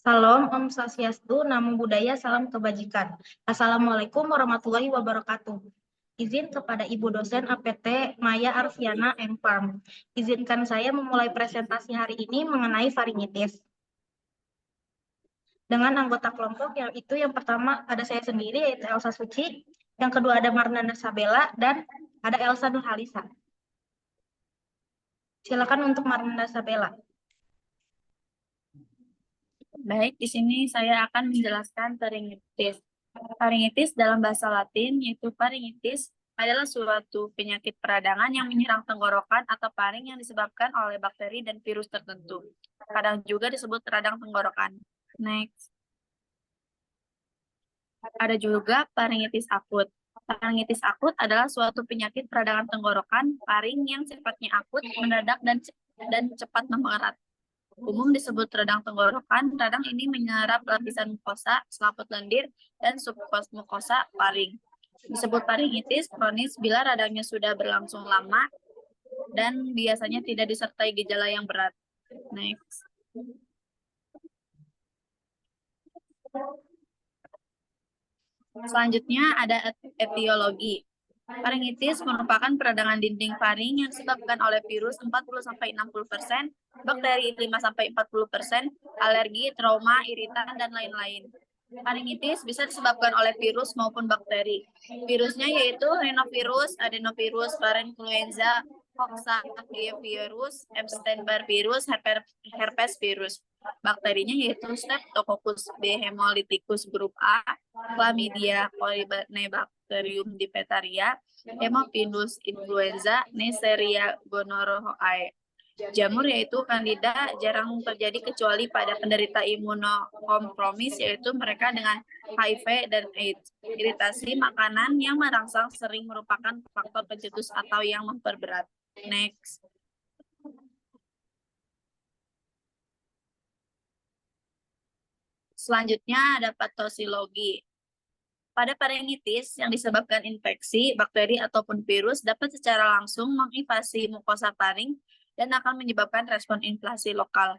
Salam, Om Swastiastu, Namo Buddhaya, Salam Kebajikan. Assalamualaikum warahmatullahi wabarakatuh. Izin kepada Ibu dosen APT Maya Arfiana M. Farm. Izinkan saya memulai presentasi hari ini mengenai faringitis. Dengan anggota kelompok yang pertama ada saya sendiri yaitu Elsa Suci, yang kedua ada Marnanda Sabella, dan ada Elsa Nurhalisa. Silakan untuk Marnanda Sabella. Baik, di sini saya akan menjelaskan faringitis. Faringitis dalam bahasa Latin yaitu faringitis adalah suatu penyakit peradangan yang menyerang tenggorokan atau paring yang disebabkan oleh bakteri dan virus tertentu. Kadang juga disebut radang tenggorokan. Next. Ada juga faringitis akut. Faringitis akut adalah suatu penyakit peradangan tenggorokan paring yang sifatnya akut, mendadak dan cepat memberat. Umum disebut radang tenggorokan. Radang ini menyerap lapisan mukosa, selaput lendir, dan submukosa paring. Disebut faringitis kronis bila radangnya sudah berlangsung lama dan biasanya tidak disertai gejala yang berat. Next. Selanjutnya ada etiologi. Faringitis merupakan peradangan dinding faring yang disebabkan oleh virus 40-60%, bakteri 5-40%, alergi, trauma, iritan, dan lain-lain. Faringitis bisa disebabkan oleh virus maupun bakteri. Virusnya yaitu rhinovirus, adenovirus, parainfluenza, coccidiovirus, Epstein-Barr virus, herpes virus. Bakterinya yaitu Streptococcus B hemolyticus grup A, Chlamydia Corynebacterium difteria, Haemophilus influenza, Neisseria gonorrhoeae. Jamur yaitu Candida jarang terjadi kecuali pada penderita imunokompromis, yaitu mereka dengan HIV dan AIDS. Iritasi makanan yang merangsang sering merupakan faktor pencetus atau yang memperberat. Next. Selanjutnya ada patosiologi. Pada faringitis yang disebabkan infeksi, bakteri ataupun virus dapat secara langsung menginvasi mukosa faring dan akan menyebabkan respon inflamasi lokal.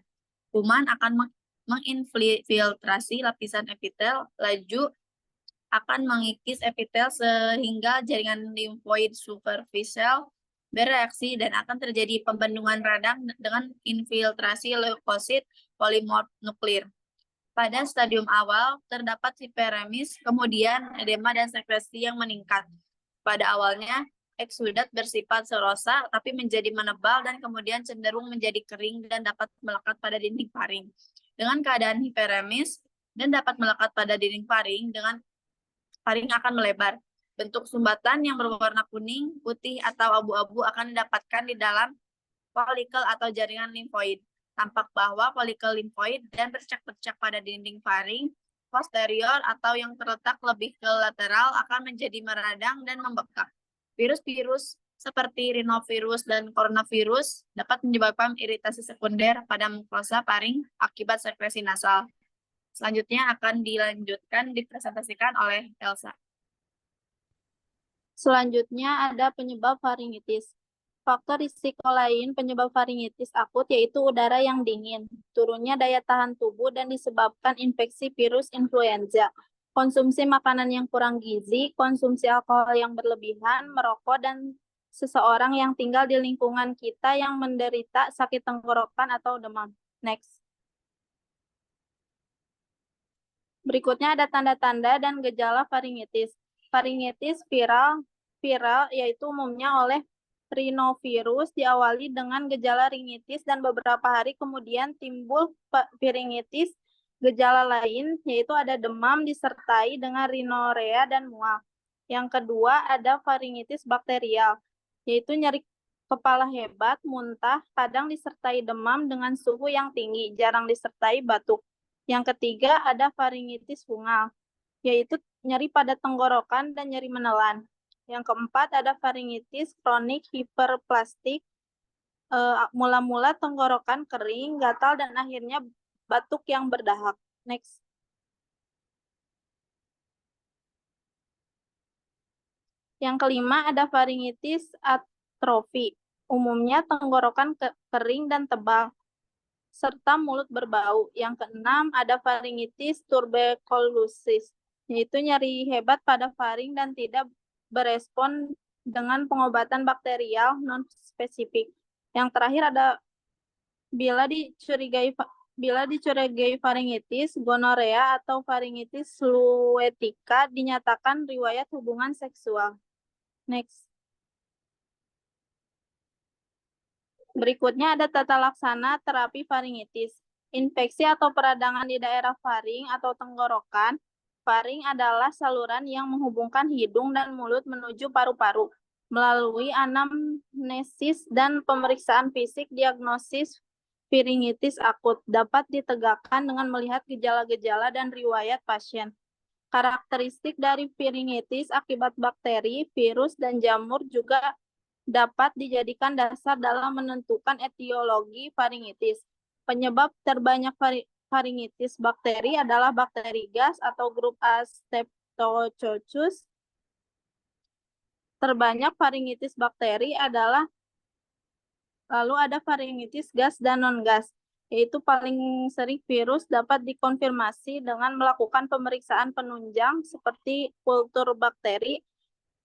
Kuman akan menginfiltrasi lapisan epitel, laju akan mengikis epitel sehingga jaringan limfoid superficial bereaksi dan akan terjadi pembendungan radang dengan infiltrasi leukosit polimorf nuklir. Pada stadium awal, terdapat hiperemis, kemudian edema dan sekresi yang meningkat. Pada awalnya, eksudat bersifat serosa, tapi menjadi menebal dan kemudian cenderung menjadi kering dan dapat melekat pada dinding faring. Dengan keadaan hiperemis dan dapat melekat pada dinding faring, dengan faring akan melebar. Bentuk sumbatan yang berwarna kuning, putih, atau abu-abu akan didapatkan di dalam folikel atau jaringan limfoid. Tampak bahwa folikel limfoid dan bercak-bercak pada dinding faring posterior atau yang terletak lebih ke lateral akan menjadi meradang dan membekak. Virus-virus seperti rhinovirus dan coronavirus dapat menyebabkan iritasi sekunder pada mukosa faring akibat sekresi nasal. Selanjutnya akan dipresentasikan oleh Elsa. Selanjutnya ada penyebab faringitis. Faktor risiko lain penyebab faringitis akut yaitu udara yang dingin, turunnya daya tahan tubuh dan disebabkan infeksi virus influenza, konsumsi makanan yang kurang gizi, konsumsi alkohol yang berlebihan, merokok, dan seseorang yang tinggal di lingkungan kita yang menderita sakit tenggorokan atau demam. Next. Berikutnya ada tanda-tanda dan gejala faringitis. Faringitis viral yaitu umumnya oleh rhinovirus diawali dengan gejala ringitis dan beberapa hari kemudian timbul faringitis. Gejala lain yaitu ada demam disertai dengan rhinorea dan mual. Yang kedua ada faringitis bakterial, yaitu nyeri kepala hebat, muntah, kadang disertai demam dengan suhu yang tinggi, jarang disertai batuk. Yang ketiga ada faringitis fungal, yaitu nyeri pada tenggorokan dan nyeri menelan. Yang keempat ada faringitis kronik hiperplastik, mula-mula tenggorokan kering, gatal, dan akhirnya batuk yang berdahak. Next. Yang kelima ada faringitis atrofi, umumnya tenggorokan kering dan tebal. serta mulut berbau. Yang keenam, ada faringitis tuberkulosis, yaitu nyeri hebat pada faring dan tidak berespon dengan pengobatan bakterial non-spesifik. Yang terakhir ada bila dicurigai faringitis, gonorea atau faringitis fluetica dinyatakan riwayat hubungan seksual. Next. Berikutnya ada tata laksana terapi faringitis. Infeksi atau peradangan di daerah faring atau tenggorokan. Faring adalah saluran yang menghubungkan hidung dan mulut menuju paru-paru. Melalui anamnesis dan pemeriksaan fisik, diagnosis faringitis akut dapat ditegakkan dengan melihat gejala-gejala dan riwayat pasien. Karakteristik dari faringitis akibat bakteri, virus, dan jamur juga dapat dijadikan dasar dalam menentukan etiologi faringitis. Penyebab terbanyak faringitis bakteri adalah bakteri gas atau grup A Streptococcus. Terbanyak faringitis bakteri adalah lalu ada faringitis gas dan non-gas, yaitu paling sering virus dapat dikonfirmasi dengan melakukan pemeriksaan penunjang seperti kultur bakteri,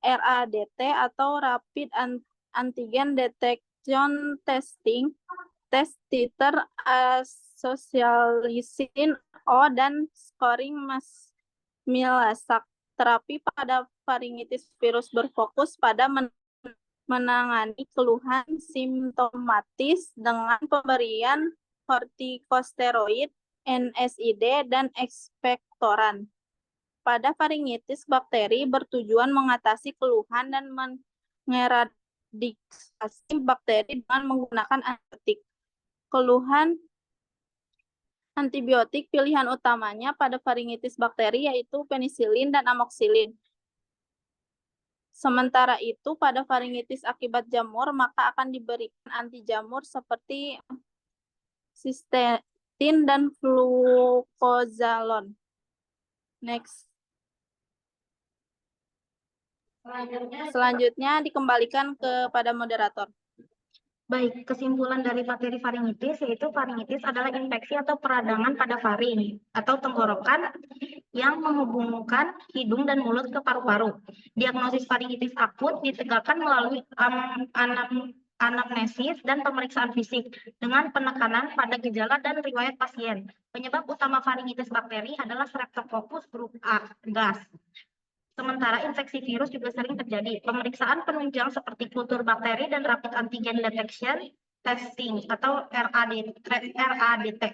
RADT atau Rapid Antigen Detection Testing, tes titer asosialisin O, dan scoring Milasak. Terapi pada faringitis virus berfokus pada menangani keluhan simptomatis dengan pemberian kortikosteroid, NSAID, dan ekspektoran. Pada faringitis bakteri bertujuan mengatasi keluhan dan mengeradikasi bakteri dengan menggunakan antibiotik. Keluhan antibiotik pilihan utamanya pada faringitis bakteri yaitu penisilin dan amoksilin. Sementara itu pada faringitis akibat jamur maka akan diberikan anti jamur seperti sistatin dan flukozalon. Next. Selanjutnya dikembalikan kepada moderator. Baik, kesimpulan dari materi faringitis yaitu faringitis adalah infeksi atau peradangan pada faring atau tenggorokan yang menghubungkan hidung dan mulut ke paru-paru. Diagnosis faringitis akut ditegakkan melalui anamnesis dan pemeriksaan fisik dengan penekanan pada gejala dan riwayat pasien. Penyebab utama faringitis bakteri adalah Streptococcus grup A, gas. Sementara infeksi virus juga sering terjadi. Pemeriksaan penunjang seperti kultur bakteri dan rapid antigen detection testing atau RADT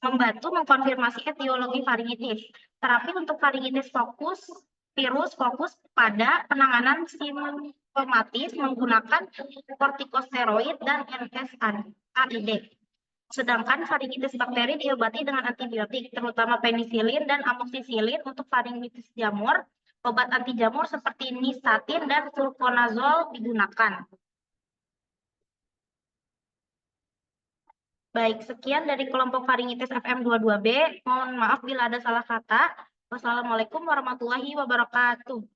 membantu mengkonfirmasi etiologi faringitis. Terapi untuk faringitis virus fokus pada penanganan simptomatis menggunakan kortikosteroid dan NSAID. Sedangkan faringitis bakteri diobati dengan antibiotik, terutama penisilin dan amoxicillin. Untuk faringitis jamur, obat anti jamur seperti nystatin dan fluconazole digunakan. Baik, sekian dari kelompok faringitis FM22B. Mohon maaf bila ada salah kata. Wassalamualaikum warahmatullahi wabarakatuh.